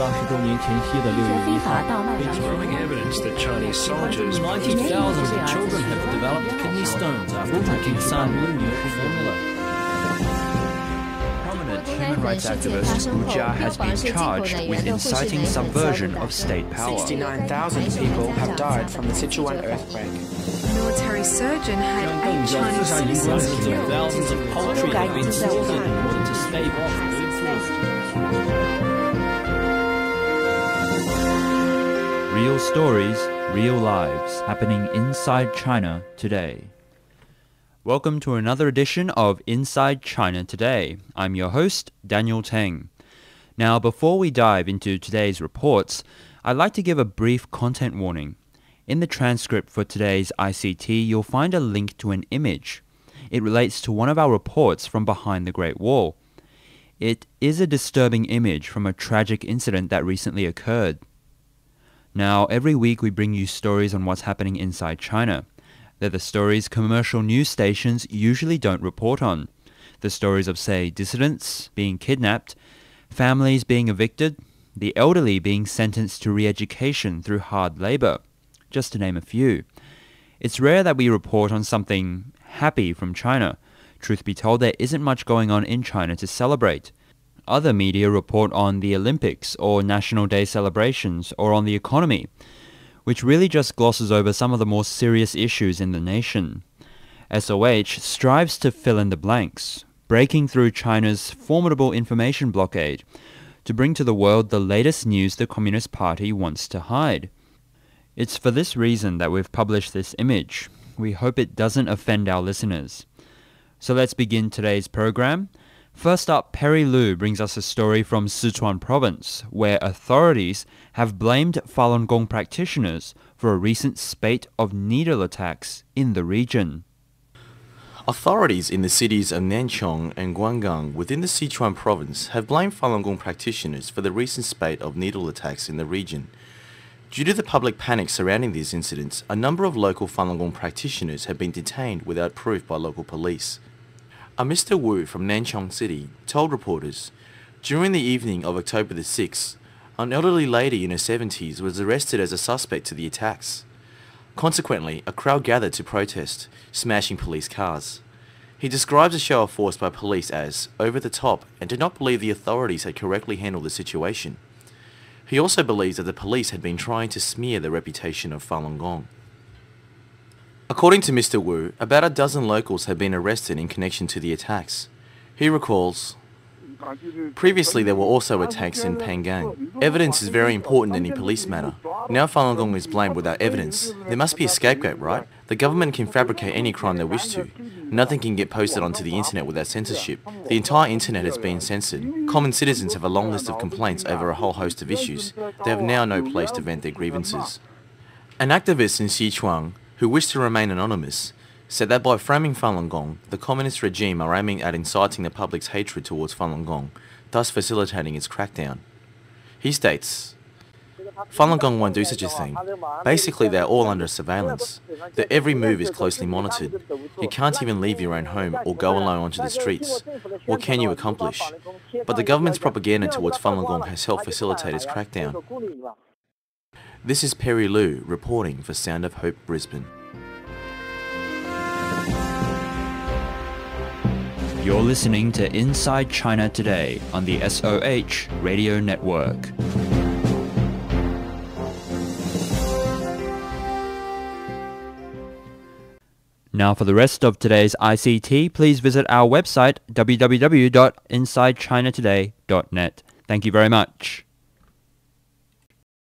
There's growing evidence that Chinese soldiers 90,000 children have developed kidney stones after taking Falun Gong formula. Prominent human rights activist Wu Jia has been charged with inciting subversion of state power. 69,000 people have died from the Sichuan earthquake. A military surgeon had 8 Chinese citizens killed. Thousands of poultry have been slaughtered in order to stave off bird flu. Real stories, real lives, happening inside China today. Welcome to another edition of Inside China Today. I'm your host, Daniel Teng. Now, before we dive into today's reports, I'd like to give a brief content warning. In the transcript for today's ICT, you'll find a link to an image. It relates to one of our reports from behind the Great Wall. It is a disturbing image from a tragic incident that recently occurred. Now, every week we bring you stories on what's happening inside China. They're the stories commercial news stations usually don't report on. The stories of, say, dissidents being kidnapped, families being evicted, the elderly being sentenced to re-education through hard labor, just to name a few. It's rare that we report on something happy from China. Truth be told, there isn't much going on in China to celebrate. Other media report on the Olympics or National Day celebrations or on the economy, which really just glosses over some of the more serious issues in the nation. SOH strives to fill in the blanks, breaking through China's formidable information blockade to bring to the world the latest news the Communist Party wants to hide. It's for this reason that we've published this image. We hope it doesn't offend our listeners. So let's begin today's program. First up, Perry Lu brings us a story from Sichuan province, where authorities have blamed Falun Gong practitioners for a recent spate of needle attacks in the region. Authorities in the cities of Nanchong and Guanggang within the Sichuan province have blamed Falun Gong practitioners for the recent spate of needle attacks in the region. Due to the public panic surrounding these incidents, a number of local Falun Gong practitioners have been detained without proof by local police. A Mr. Wu from Nanchong City told reporters, during the evening of October the 6th, an elderly lady in her 70s was arrested as a suspect to the attacks. Consequently, a crowd gathered to protest, smashing police cars. He describes the show of force by police as over the top and did not believe the authorities had correctly handled the situation. He also believes that the police had been trying to smear the reputation of Falun Gong. According to Mr. Wu, about a dozen locals have been arrested in connection to the attacks. He recalls, previously there were also attacks in Pangang. Evidence is very important in a police matter. Now Falun Gong is blamed without evidence. There must be a scapegoat, right? The government can fabricate any crime they wish to. Nothing can get posted onto the internet without censorship. The entire internet has been censored. Common citizens have a long list of complaints over a whole host of issues. They have now no place to vent their grievances. An activist in Sichuan, who wished to remain anonymous, said that by framing Falun Gong, the communist regime are aiming at inciting the public's hatred towards Falun Gong, thus facilitating its crackdown. He states, Falun Gong won't do such a thing. Basically, they're all under surveillance. Their every move is closely monitored. You can't even leave your own home or go alone onto the streets. What can you accomplish? But the government's propaganda towards Falun Gong has helped facilitate its crackdown. This is Perry Lu reporting for Sound of Hope Brisbane. You're listening to Inside China Today on the SOH Radio Network. Now for the rest of today's ICT, please visit our website www.insidechinatoday.net. Thank you very much.